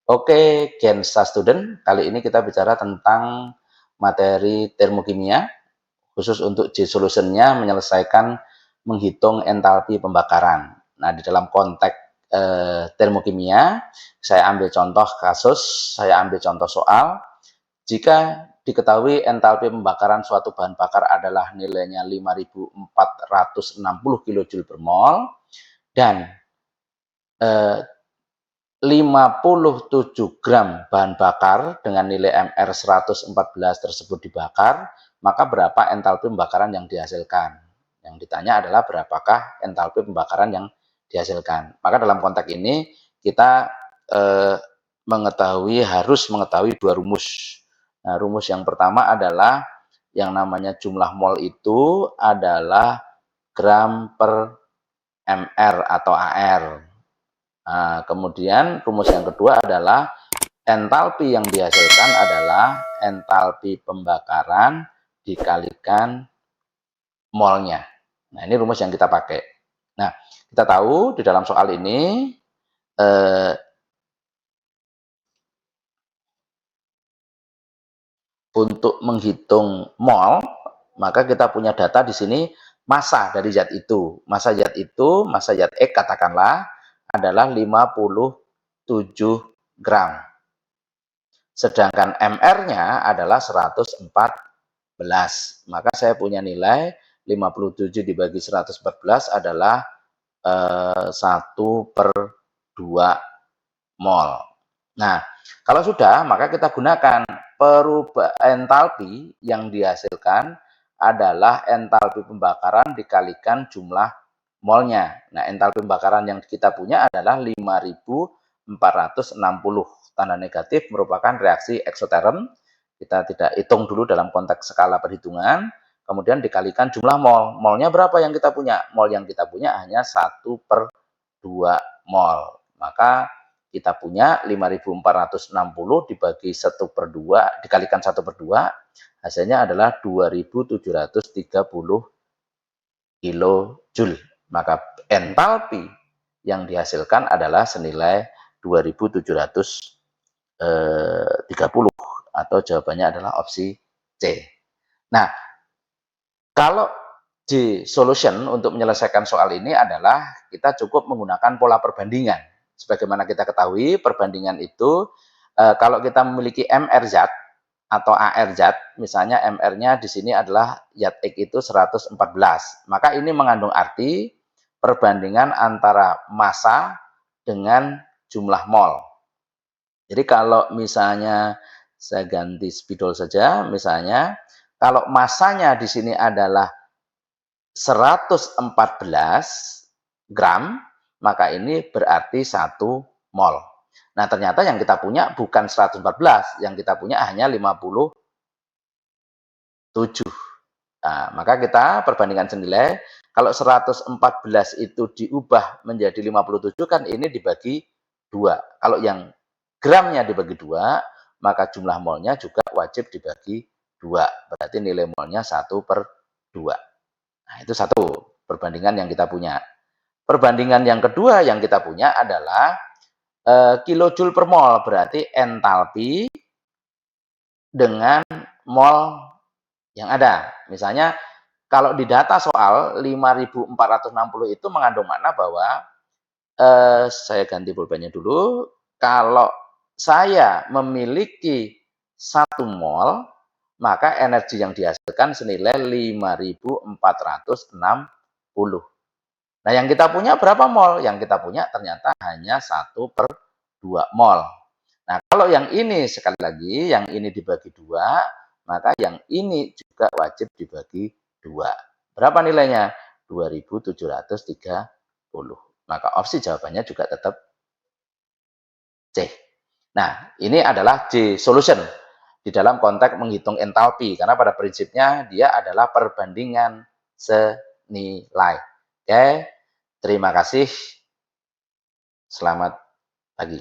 Oke, Gensa Student, kali ini kita bicara tentang materi termokimia, khusus untuk J-solution-nya menyelesaikan menghitung entalpi pembakaran. Nah, di dalam konteks termokimia, saya ambil contoh kasus, saya ambil contoh soal. Jika diketahui entalpi pembakaran suatu bahan bakar adalah nilainya 5.460 kJ per mol dan 57 gram bahan bakar dengan nilai MR 114 tersebut dibakar, maka berapa entalpi pembakaran yang dihasilkan? Yang ditanya adalah berapakah entalpi pembakaran yang dihasilkan. Maka dalam konteks ini kita harus mengetahui dua rumus. Nah, rumus yang pertama adalah yang namanya jumlah mol itu adalah gram per MR atau AR. Nah, kemudian rumus yang kedua adalah entalpi yang dihasilkan adalah entalpi pembakaran dikalikan molnya. Nah, ini rumus yang kita pakai. Nah, kita tahu di dalam soal ini untuk menghitung mol, maka kita punya data di sini massa dari zat itu. Massa zat X katakanlah adalah 57 gram. Sedangkan MR-nya adalah 114. Maka saya punya nilai 57 dibagi 114 adalah 1/2 mol. Nah, kalau sudah, maka kita gunakan entalpi yang dihasilkan adalah entalpi pembakaran dikalikan jumlah molnya. Nah, entalpi pembakaran yang kita punya adalah 5.460. Tanda negatif merupakan reaksi eksoterm. Kita tidak hitung dulu dalam konteks skala perhitungan. Kemudian dikalikan jumlah mol. Molnya berapa yang kita punya? Mol yang kita punya hanya 1/2 mol. Maka kita punya 5.460 dibagi 1/2 dikalikan 1/2 hasilnya adalah 2.730 kilojoule. Maka entalpi yang dihasilkan adalah senilai 2.730 atau jawabannya adalah opsi C. Nah, kalau di solution untuk menyelesaikan soal ini adalah kita cukup menggunakan pola perbandingan. Sebagaimana kita ketahui, perbandingan itu kalau kita memiliki MR zat atau AR zat, misalnya MR-nya di sini adalah zat X itu 114. Maka ini mengandung arti perbandingan antara massa dengan jumlah mol. Jadi kalau misalnya saya ganti spidol saja, misalnya kalau massanya di sini adalah 114 gram, maka ini berarti 1 mol. Nah, ternyata yang kita punya bukan 114, yang kita punya hanya 57. Nah, maka kita perbandingan senilai, kalau 114 itu diubah menjadi 57 kan ini dibagi 2. Kalau yang gramnya dibagi 2, maka jumlah molnya juga wajib dibagi 2. Berarti nilai molnya 1/2. Nah, itu satu perbandingan yang kita punya. Perbandingan yang kedua yang kita punya adalah kilojoule per mol, berarti entalpi dengan mol yang ada. Misalnya kalau di data soal 5.460 itu mengandung makna bahwa saya ganti pulpennya dulu. Kalau saya memiliki 1 mol, maka energi yang dihasilkan senilai 5.460. Nah, yang kita punya berapa mol? Yang kita punya ternyata hanya 1/2 mol. Nah, kalau yang ini sekali lagi, yang ini dibagi 2, maka yang ini juga wajib dibagi 2. Berapa nilainya? 2.730. Maka opsi jawabannya juga tetap C. Nah, ini adalah J solution di dalam konteks menghitung entalpi, karena pada prinsipnya dia adalah perbandingan senilai. Oke, terima kasih. Selamat pagi.